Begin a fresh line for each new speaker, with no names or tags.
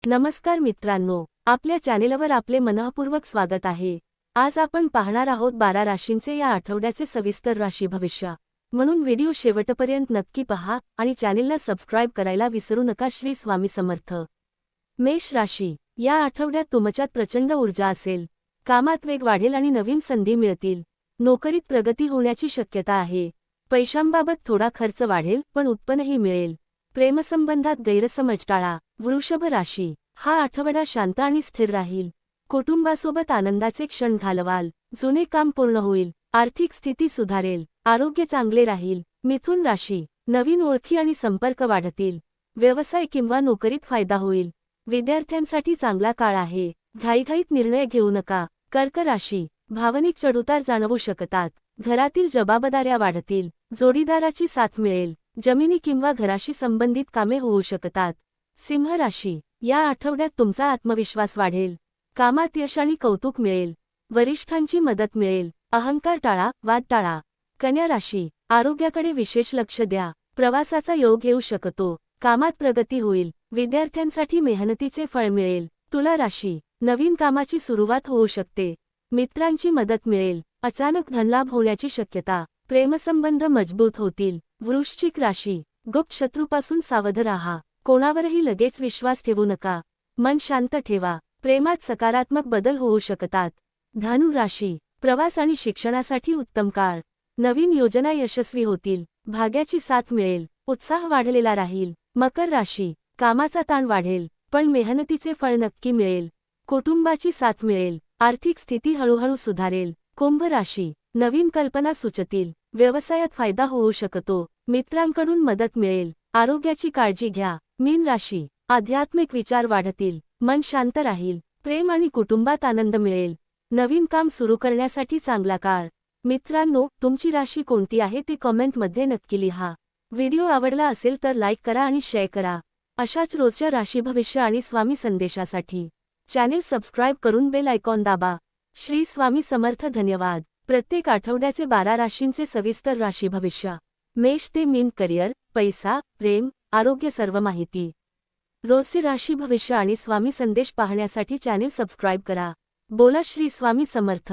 नमस्कार मित्रांनो, आपल्या चॅनेलवर आपले मनःपूर्वक स्वागत आहे। आज आपण पाहणार आहोत 12 राशींचे या आठवड्याचे सविस्तर राशी भविष्य। म्हणून व्हिडिओ शेवटपर्यंत नक्की पहा आणि चॅनेलला सबस्क्राइब करायला विसरू नका। श्री स्वामी समर्थ। मेष राशी, या आठवड्यात तुमच्यात प्रचंड ऊर्जा असेल। कामात वेग वाढेल आणि नवीन संधी मिळतील। नोकरीत प्रगती होण्याची शक्यता आहे। पैशांबाबत थोडा खर्च वाढेल पण उत्पन्नही मिळेल। प्रेमसंबंधात गैरसमज टाळा। वृषभ राशी, हा आठवडा शांत आणि स्थिर राहील। कुटुंबासोबत आनंदाचे क्षण घालवाल। जुने काम पूर्ण होईल। आर्थिक स्थिती सुधारेल। आरोग्य चांगले राहील। मिथुन राशी, नवीन ओळखी आणि संपर्क वाढतील। व्यवसाय किंवा नोकरीत फायदा होईल। विद्यार्थ्यांसाठी चांगला काळ आहे। घाईघाईत निर्णय घेऊ नका। कर्क राशी, भावनिक चढउतार जाणवू शकतात। घरातील जबाबदाऱ्या वाढतील। जोडीदाराची साथ मिळेल। जमिनी किंवा घराशी संबंधित कामे होऊ शकतात। सिंह राशी, या आठवड्यात तुमचा आत्मविश्वास वाढेल। कामात यश आणि कौतुक मिळेल। वरिष्ठांची मदत मिळेल। अहंकार टाळा, वाद टाळा। कन्या राशी, आरोग्याकडे विशेष लक्ष द्या। प्रवासाचा योग येऊ शकतो। कामात प्रगती होईल। विद्यार्थ्यांसाठी मेहनतीचे फळ मिळेल। तुला राशी, नवीन कामाची सुरुवात होऊ शकते। मित्रांची मदत मिळेल। अचानक धनलाभ होण्याची शक्यता। प्रेमसंबंध मजबूत होतील। वृश्चिक राशी, गुप्त शत्रूपासून सावध राहा। कोणावरही लगेच विश्वास ठेवू नका। मन शांत ठेवा। प्रेमात सकारात्मक बदल होऊ शकतात। धनु राशी, प्रवास आणि शिक्षणासाठी उत्तम काळ। नवीन योजना यशस्वी होतील। भाग्याची साथ मिळेल। उत्साह वाढलेला राहील। मकर राशी, कामाचा ताण वाढेल पण मेहनतीचे फळ नक्की मिळेल। कुटुंबाची साथ मिळेल। आर्थिक स्थिती हळूहळू सुधारेल। कुंभ राशी, नवीन कल्पना सुचतील। व्यवसायात फायदा होऊ शकतो। मित्रांकडून मदत मिळेल। आरोग्याची काळजी घ्या। मीन राशी, आध्यात्मिक विचार वाढतील। मन शांत राहील। प्रेम आणि कुटुंबात आनंद मिळेल। नवीन काम सुरू करण्यासाठी चांगला काळ। मित्रांनो, तुमची राशी कोणती आहे ते कमेंटमध्ये नक्की लिहा। व्हिडिओ आवडला असेल तर लाईक करा आणि शेअर करा। अशाच रोजच्या राशी भविष्य आणि स्वामी संदेशासाठी चॅनेल सबस्क्राइब करून बेल आयकॉन दाबा। श्री स्वामी समर्थ। धन्यवाद। प्रत्येक आठवड्याचे 12 राशींचे सविस्तर राशी भविष्य। मेष ते मीन, करिअर, पैसा, प्रेम, आरोग्य सर्व माहिती। रोजचे राशी भविष्य आणि स्वामी संदेश पाहण्यासाठी चॅनेल सबस्क्राइब करा। बोला श्री स्वामी समर्थ।